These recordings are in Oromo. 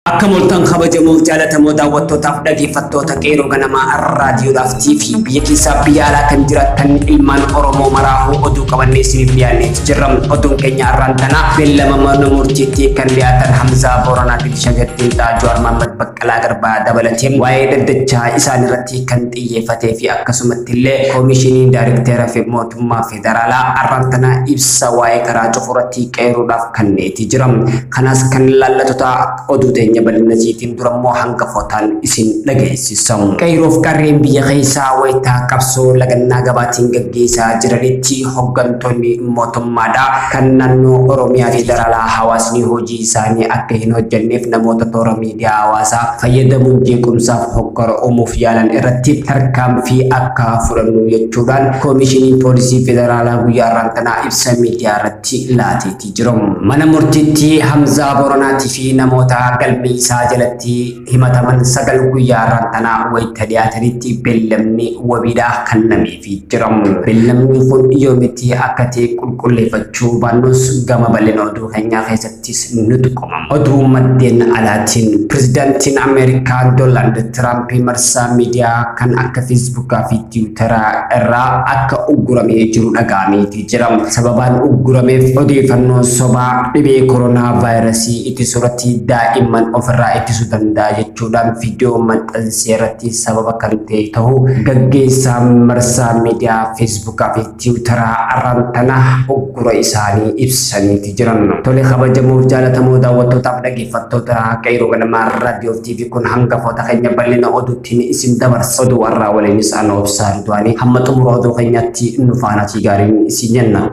Akkamoltan kabajamuuf jaalatamoo daawwattootaaf dhaggeeffattoota qeeroo ganamaa raadiyoodhaaf TV biyya keessaa biyya alaa kan jiraattan ilmaan Oromoo maraahuu oduu qabannee isiniif dhiyaanneeti jirra. Oduun keenya har'aan tanaa beellama mana murtiitti kan dhiyaatan Hamzaa Booranaatiif Shaggittiin Jawaar Mohaammed Baqqalaa Garbaa dabalatee waa'ee daddachaa isaan irratti kan xiyyeeffatee fi akkasumatti illee koomishiniin daayirektara mootummaa federaalaa har'aan tanaa ibsa waa'ee karaa cufuurratti qeeroodhaaf kenneeti jira. Kanas kan laallattoota oduu teenya bal'inasiitiin durammoo hangafotaan isin dhageessisamu. Qeeroof qarreen biyya keessaa wayitaa qabsoo lagannaa gabaatiin gaggeessaa jiranitti hooggantoonni mootummaadha kan naannoo Oromiyaa federaalaa hawaasni hojii isaanii akka hin hojjenneef namoota toora miidiyaa hawaasaa fayyadamuun jeequmsaaf hoggara uumuuf yaalan irratti tarkaanfii akka fudhannu jechuudhaan koomishiniin poolisii federaalaa guyyaa har'aan tanaa ibsa miidiyaa irratti laateetii jiru. Mana murtiitti Hamzaa Booranaatii fi namoota galmee isaa jalatti himataman 9 guyyaa har'aan tanaa wayita dhiyaatanitti beellamni wabiidhaa kennameefii jira. Beellamni kun yoomitti akka ta'e qulqulleeffachuu baannus gama bal'ina oduu keenyaa keessattis nuti qomama. Oduu maddeen alaatiin pirezidaantiin Ameerikaa Doonaald Tiraamp marsaa miidiyaa kan akka Feesbuukaa fi Tiwiitaraa irraa akka ugguramee jiru dhaga'ameetii jira. Sababaan uggurameef odeeffannoo sobaa dhibee koronaa vaayirasii ittisuurratti daa'imman ofirraa ittisuu danda'a jechuudhaan viidiyoo maxxansee irratti sababa kan ta'e ta'uu gaggeessaa marsaa miidiyaa Feesbuukaa fi Tiwiitaraa har'aan tanaa uggura isaanii ibsaniiti jiran. Tole kabajamoo jaalatamoo daawwattootaaf dhaggeeffattoota qeeroo ganamaa raadiyoo TV kun hangafoota keenya bal'ina oduutiin isin dabarsa. Oduu har'aa waliin isaan obsaa Ridwaanii hamma xumura oduu keenyaatti nu faana gaariin isin jenna.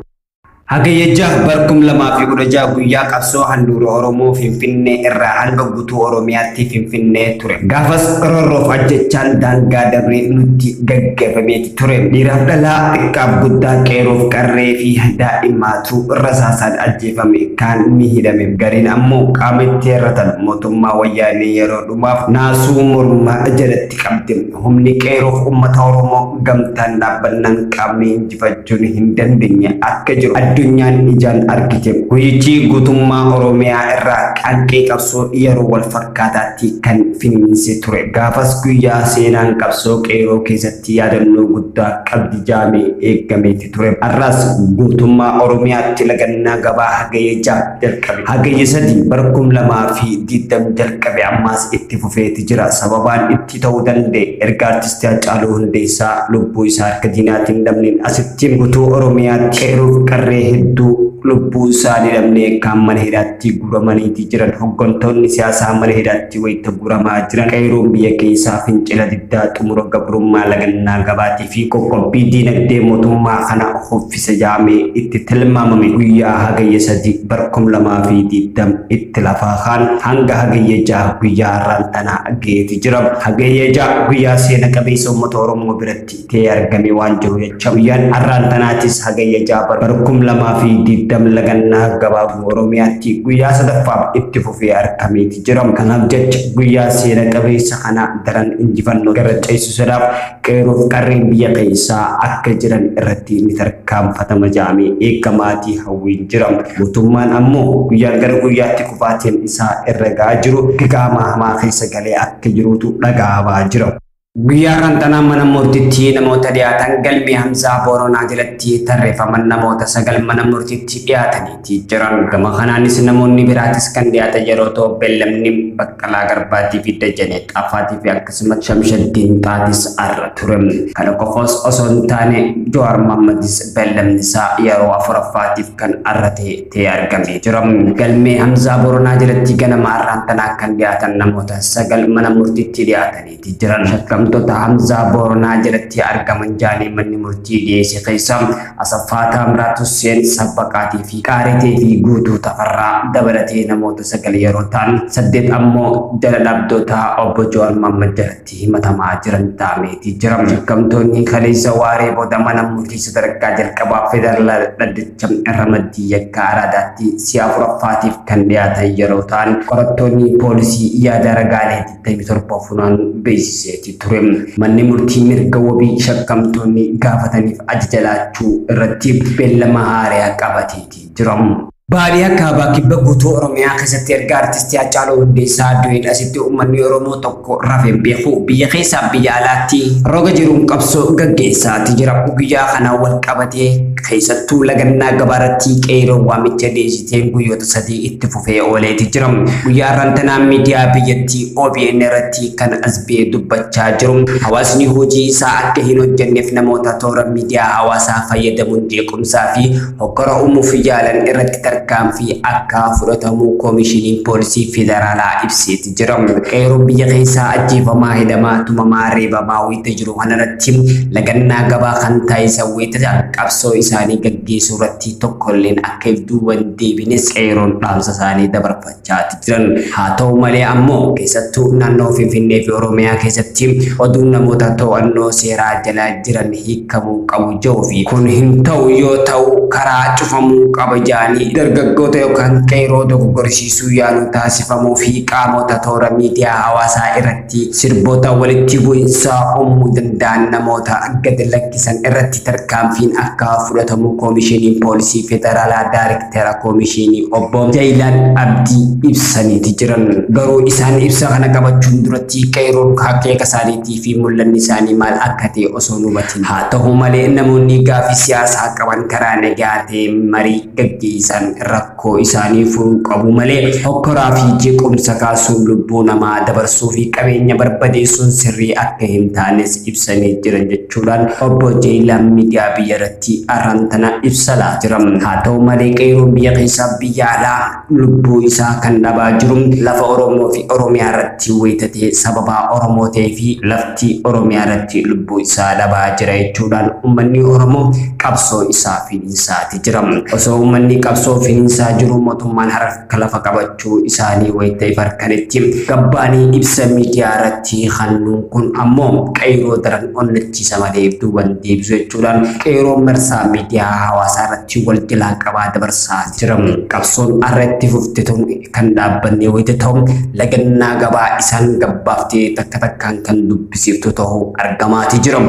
Hagayya barkum lama fi kudaja guyyaa qabsoo handhuura Oromoo Finfinnee irraa hanga guutuu Oromiyaatti Finfinnee ture. Gaafas roorroof ajjechaan daangaa dabree nutti gaggeeffameeti ture. Dhiiraaf dhalaa xiqqaaf guddaa qeeroof qarree fi daa'immaatu rasaasaan ajjeefame kaan ni hidhame. Gariin ammoo qaama itti hir'atan mootummaa wayyaanee yeroo dhumaaf naasuu mormaa jalatti qabde. Humni qeeroof uummata Oromoo gamtaan dhaabbannaan qaamni injifachuun hin dandeenye akka jiru. Addunyaan ijaan argite guyyichi guutummaa Oromiyaa irraa qalqee qabsoo yeroo wal fakkaataatti kan finiinse ture. Gaafas guyyaa seenaan qabsoo qeeroo keessatti yaadannoo guddaa qabdi jaamee eeggameeti ture. Har'as guutummaa Oromiyaatti lagannaa gabaa hagayya jalqabe. Hagayya 3 barkum 2020 jalqabe ammaas itti fufeeti jira. Sababaan itti ta'uu danda'e erga artistii Haacaaluu Hundeessaa lubbuu isaa harka diinaatiin dhabneen asitti guutuu Oromiyaatti qeeroof qarree hedduu lubbuu isaanii dhabnee kan mana hidhaatti guuramaniiti jiran. Hooggantoonni siyaasaa mana hidhaatti wayita guuramaa jiran. Qeeroon biyya keessaa fincila diddaa xumura gabrummaa lagannaa gabaatii fi qoqqobbii diinagdee mootummaa kana hoffisa jaamee itti tilmaamame guyyaa hagayya 3 barkum 2020 itti lafaa kaan hanga hagayya 6 guyyaa har'aan tanaa geeti jira. Hagayya 6 guyyaa seena qabeessa uummata Oromoo biratti ta'ee argame waan jiru jecha guyyaan har'aan tanaatis hagayya 6 barkum 2020 lagannaa gabaa Oromiyaatti guyyaa 3ffaaf itti fufee argameeti jira. Kanaaf jecha guyyaa seena qabeessa kana daran injifannoo gara ceesisuudhaaf qeeroof qarreen biyya keessaa akka jiran irratti ni tarkaanfatama jaamee eegamaatii hawwiin jira. Mootummaan ammoo guyyaa gara guyyaatti kufaatiin isaa irra ga'aa jiru gaaga'ama hamaa keessa galee akka jirutu dhaga'amaa jira. Guyyaa kan tanaa mana murtiitti namoota dhiyaatan galmee Hamzaa Booranaa jalatti tarreeffaman namoota 9 mana murtiitti dhiyaataniiti jiran. Gama kanaanis namoonni biraatis kan dhiyaatan yeroo ta'u beellamni Baqqalaa Garbaatii fi Dajanee Xaafaatii fi akkasumas Shamshaddiin Xaatis arra ture. Kana qofaas osoo hin taane Jawaar Mohaammadis beellamni isaa yeroo 4ffaatiif kan arra ta'ee argamee jira. Galmee Hamzaa Booranaa jalatti ganama har'aan tanaa kan dhiyaatan namoota 9 mana murtiitti dhiyaataniiti jiran. Shakkamtoota Hamzaa Booranaa jalatti argaman jaanii manni murtii dhiyeesse keessaa Asaffaa Taamiraat Hussein Sabbaqaatii fi Qaaritee fi Guutuu Tafarraa dabalatee namoota 9 yeroo ta'an 8 ammoo jala dhabdoota obbo Jawaar Mohaammed jalatti himatamaa jiran ta'ameeti jira. Shakkamtoonni kaleessa waaree booda mana murtii sadarkaa jalqabaa federaalaa dhaddacha Ramaddii Yakka Araadaatti si'a 4ffaatiif kan dhiyaatan yeroo ta'an qorattoonni poolisii yaada ragaalee 27 funaan beeksiseeti ture. Manni murtii mirga wabii shakkamtoonni gaafataniif ajaja laachuu irratti beellama haaraa qabateeti jira. Baadiyyaa kaabaa kibba guutuu Oromiyaa keessatti erga artistii Haacaaluu Hundeessaa du'een asitti uummanni Oromoo tokko rafeen beeku biyya keessaa biyya alaatti roga jiruun qabsoo gaggeessaati jira. Guyyaa kana wal qabatee keessattuu lagannaa gabaaratti qeeroo waamicha deessiteen guyyoota sadii itti fufee ooleeti jira. Guyyaa rantanaa miidiyaa biyyattii OBN irratti kan as ba'ee dubbachaa jiru. Hawaasni hojii isaa akka hin hojjenneef namoota toora miidiyaa hawaasaa fayyadamuun jeequmsaa fi hokkora uumuuf yaalan irratti tarkaanfii akka fudhatamu koomishiniin poolisii federaalaa ibseeti jira. Qeeroo biyya keessaa ajjeefamaa hidhamaa tumamaa reebamaa wayita jiru kanarratti lagannaa gabaa kan taa'isa wayita qabsoo isaanii gaggeessuu irratti tokkolleen akka duuban deebines qeeroon dhaamsa isaanii dabarfachaati jiran. Haa ta'u malee ammoo keessattuu naannoo Finfinnee fi Oromiyaa keessatti oduun namoota to'annoo seeraa jala jiran hiikamuu qabu jedhuu fi kun hin ta'u yoo ta'u karaa cufamuu qaba jedhanii dargaggoota yookaan qeeroo dogoggorsiisuu yaaluu taasifamuu fi qaamota toora miidiyaa hawaasaa irratti sirboota walitti bu'insaa uumuu danda'an namoota gad lakkisan irratti tarkaanfiin akka fudhatamu koomishiniin poolisii federaalaa daayirektara koomishinii obbo Jaayilaan Abdii ibsaniiti jiran. Garuu isaan ibsa kana qabachuun duratti qeeroon akeeka isaaniitii fi mul'anni isaanii maal akka ta'e osoo nu hubatin. Haa ta'u malee namoonni gaaffii siyaasaa qaban karaa nagaa ta'een marii gaggeessan rakkoo isaanii furuu qabu malee hokkoraa fi jeequmsa kaasuun lubbuu namaa dabarsuu fi qabeenya barbadeessuun sirrii akka hin taanes ibsanii jiran jechuudhaan obbo Jaayilaan miidiyaa biyya irratti arrantana ibsalaa jiran. Haa ta'u malee qeeroon biyya keessaa biyya alaa lubbuu isaa kan dhabaa jiru lafa Oromoo fi Oromiyaa irratti wayitee sababa Oromoo ta'ee fi lafti Oromiyaa irratti lubbuu isaa dhabaa jira jechuudhaan uummanni Oromoo qabsoo isaa finiinsaati jira. Osoo uummanni qabsoo finiinsaa jiru mootummaan harka lafa qabachuu isaanii wayitee farkanitti gabbaanii ibsa miidiyaa irratti hannuun kun ammoo qeeroo daran onnachiisa malee duuban deebisu jechuudhaan qeeroo marsaa miidiyaa hawaasaa irratti wal jalaa qabaa dabarsaa jira. Qabsoon irratti fufteetu kan dhaabbanne wayita ta'u lagannaa gabaa isaan gabbaaftee takka takkaan kan dubbisiiftu ta'uu argamaati jira.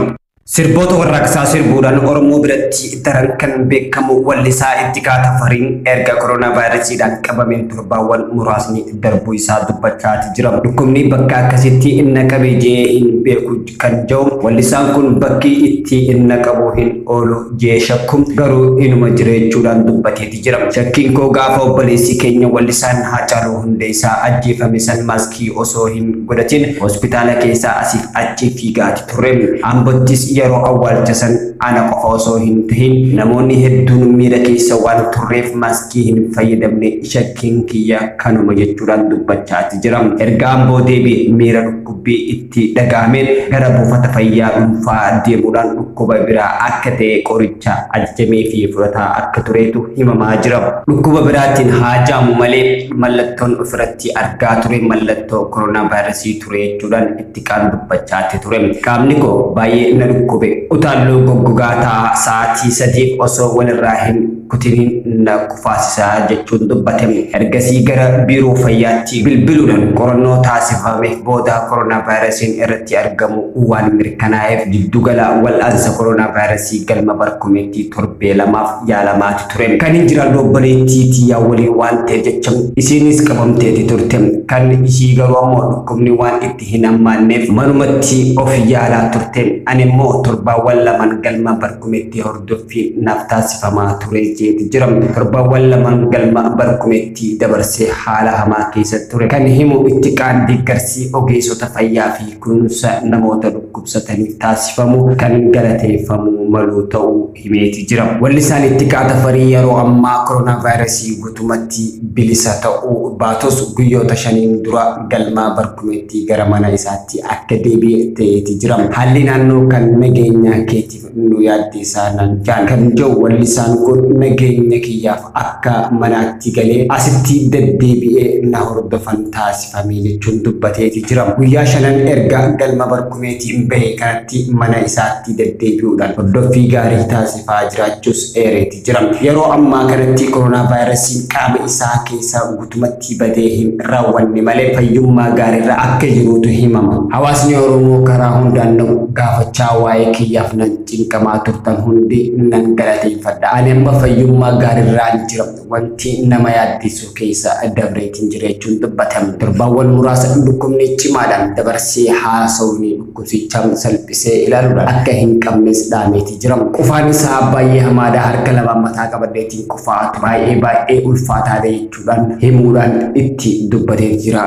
Sirboota warraaqsaa sirbuudhaan Oromoo biratti daran kan beekamu wallisaa Ittiqaa Tafariin erga koronaa vaayirasiidhaan qabameen torbaawwan muraasni darbuu isaa dubbachaati jira. Dhukkubni bakka akkasitti inni qabee jee hin beeku kan jiru wallisaan kun bakki itti inni qabu hin oolu jee shakku garuu inuma jira jechuudhaan dubbateeti jira. Shakkiin koo gaafa obboleessi keenya wallisaan Haacaaluu Hundeessaa ajjeefame san maaskii osoo hin godhatin hospitaala keessaa asiif achi fiigaati ture. Ambottis yeroo awwaalcha san ana qofa osoo hin tahin namoonni hedduun miira keessa waan turreef maaskii hin fayyadamne shakkiin kiyya kanuma jechuudhaan dubbachaati jira. Erga Amboo deebi'ee miira dhukkubbii itti dhagahameen gara buufata fayyaa dhuunfaa deemuudhaan dhukkuba biraa akka ta'e qoricha ajjamee fi fudhataa akka tureetu himamaa jira. Dhukkuba biraatiin haajaamu malee mallattoon ofirratti argaa ture mallattoo koronaa vaayirasii ture jechuudhaan Ittiqaan dubbachaati ture. Qaamni koo baay'ee na dhukkube utaaloo goggogaa ta'a sa'aatii sadiif osoo walirraa hin kutiniin na kufaasisaa jechuun dubbate. Ergasii gara biiroo fayyaatti bilbiluudhaan qorannoo taasifameef booda koronaa vaayirasiin irratti argamu waan mirkanaa'eef giddugala wal'aansa koronaa vaayirasii galma Barkumeetti torbee lamaaf yaalamaati ture. Kan hin jiraan obboleettii tiyyaa waliin waan ta'e jecha isiinis qabamteeti turte. Kan ishii garuu ammoo dhukkubni waan itti hin hammaanneef manumatti of yaalaa turte. Ani immoo torbaawwan lamaan galma Barkumeetti hordoffii naaf taasifamaa ture jeeti jira. Torbaawwan lamaan galma Barkumeetti dabarsee haala hamaa keessa ture. Kan himu Ittiqaan deeggarsi ogeessota fayyaa fi kunuunsa namoota dhukkubsataniif taasifamu kan galateeffamu malu ta'uu himeeti jira. Wallisaan Ittiqaa Tafarii yeroo ammaa koronaa vaayirasii guutumatti bilisa ta'uu baatus guyyoota shaniin dura galma Barkumeetti gara mana isaatti akka deebi'e ta'eeti jira. Haalli naannoo kan nageenya keetiif nu yaaddeessaa nan jaan kan jiru wallisaan kun nageenya kiyyaaf akka manaatti galee asitti deddeebi'ee na hordofan taasifamee jechuun dubbateeti jira. Guyyaa shanan erga galma Barkumeetti bahe kanatti mana isaatti deddeebi'uudhaan hordoffii gaarii taasifaa jiraachuus eereeti jira. Yeroo ammaa kanatti koronaa vaayirasiin qaama isaa keessaa guutumatti badee hin raawwanne malee fayyummaa gaariirra akka jirutu himama. Hawaasni Oromoo karaa hundaan gaafachaa waa'ee kiyyaaf nan cinqamaa turtan hundi nan galateeffadha. Ani amma fayyummaa gaariirraan jira. Wanti nama yaaddisu keessa dabreetiin jireechuun dubbatame. Torbaawwan muraasa dhukkubni cimaadhaan dabarsee haasawni dhukkubsichaan salphisee ilaaluudhaan akka hin qabnes dhaameeti jira. Qufaan isaa baay'ee hamaadha. Harka lamaan mataa qabadheetiin qufaatu baay'ee ulfaataadha jechuudhaan himuudhaan itti dubbatee jira.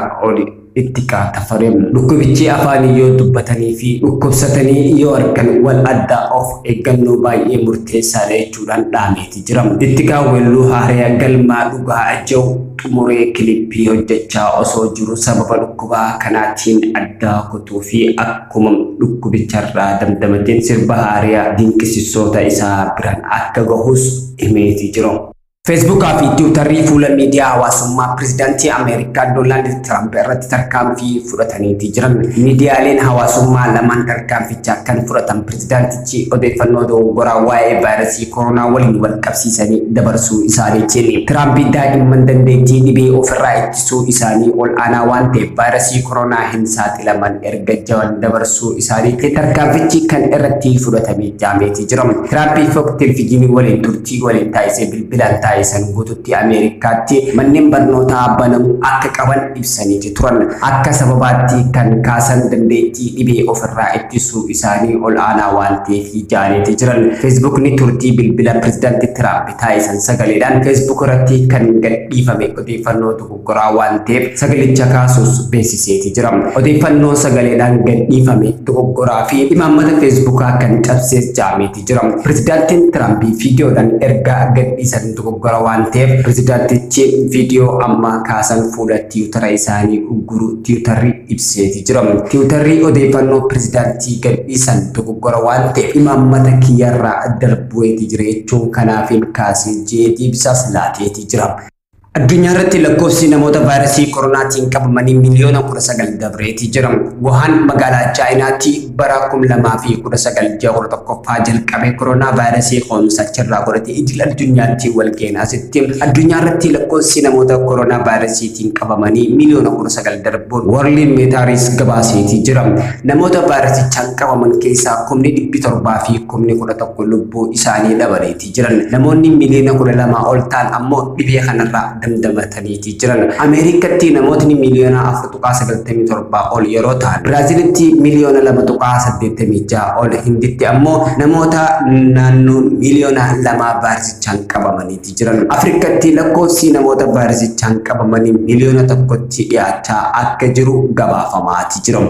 Itti qaatafarem dhukkubichi afaanii yoo dubbatanii fi dhukkubsatanii yoo argan wal adda of eeggannoo baay'ee murteessaadha jechuudhaan dhaameeti jira. Itti kaawwelluu haaree galmaa dhugaa ajja'u xumuree kilippii hojjechaa osoo jiru sababa dhukkubaa kanaatiin adda kutuu fi akkuma dhukkubicharraa damdamateen sirba haariyaa dinqisiisoota isaa biraan akka gahus himeeti jira. Facebook fi Twitter fuula miidiyaa hawaasummaa pirezidaantii Ameerikaa Doonaald Tiraamp irratti tarkaanfii fudhatanii jiran. Miidiyaaleen hawaasummaa lamaan tarkaanfichaa kan fudhatan pirezidaantichi odeeffannoo dogoggoraa waa'ee vaayirasii koronaa waliin wal qabsiisanii dabarsuu isaaniitiin. Tiraamp daa'imman dandeettii dhibee ofirraa ittisuu isaanii ol aanaa waan ta'eef vaayirasii koronaa hin saaxilaman erga jawan dabarsuu isaaniitiin tarkaanfichi kan irratti fudhatamee jaameeti jira. Tiraamp Fox Televizyinii waliin turtii waliin taasisee bilbilaan san guututti Ameerikaatti manneen barnootaa banamuu akka qaban ibsanii turan. Akka sababaatti kan kaasan dandeettii dhibee ofirraa ittisuu isaanii ol aanaa waan ta'eef jaaneeti jiran. Feesbuukni turtii bilbila pirezidaantii Tiraamp taasisan sagaleedhaan Feesbuuk irratti kan gadhiifame odeeffannoo dogoggoraa waan ta'eef sagalicha kaasuus beeksiseeti jira. Odeeffannoo sagaleedhaan gadhiifame dogoggoraa fi imaammata Feesbuukaa kan cabsees jaameeti jira. Pirezidaantiin Tiraamp viidiyoodhaan ergaa gadhiisan dogoggoraa waan ta'eef pirezidaantichi viidiyoo amma kaasan fuula tiwutara isaanii ugguru tiwutarri ibseeti jira. Tiwutarri odeeffannoo pirezidaantii gadhiisan dogoggora waan ta'eef imaammata kiyyarraa darbuuti jira jechuun kanaafin kaasee jeetii bisaas laateeti jira. Addunyaa irratti lakkoofsi namoota vaayirasii koronaatiin qabamanii miliyoona 19 dabreetii jira. Wuhan magaalaa Chaayinaatti bara 2019 jaarraa jalqabee koronaa vaayirasii qoomsachirraa godhate idil addunyaatti wal geenaasitti. Addunyaa irratti lakkoofsi namoota koronaa vaayirasiitiin qabamanii miliyoona 19 darbuun World Meteorology gabaaseetii jira. Namoota vaayirasichaan qabaman keessaa 700 fi 11 lubbuu isaanii dhabaneetii jiran. Namoonni miliyoona 12 ol ta'an ammoo dhibee kanarraa damdamataniiti jiran. Ameerikaatti namootni miliyoona 4.97 ol yeroo ta'an, Biraazilitti miliyoona 2.86 ol, Hinditti ammoo namoota naannoo miliyoona 2 vaayirasichaan qabamaniiti jiran. Afrikaatti lakkoofsi namoota vaayirasichaan qabamanii miliyoona 1tti dhiyaachaa akka jiru gabaafamaati jira.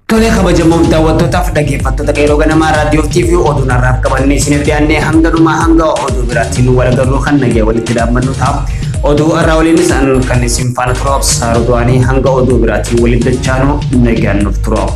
Tole kabajamoo daawwattootaaf dhaggeeffattoota qeeroo ganamaa raadiyoo TV oduu narraaf qabannee isiniif dhiyaannee hanga dhumaa hanga oduu biraatiin wal agarruu kan nagee walitti dhaabbannu ta'a. Oduu irraa waliinis kan isin faana turuuf saaruudhaanii hanga oduu biraatiin walitti dachaanuu nagaan nuuf turaa.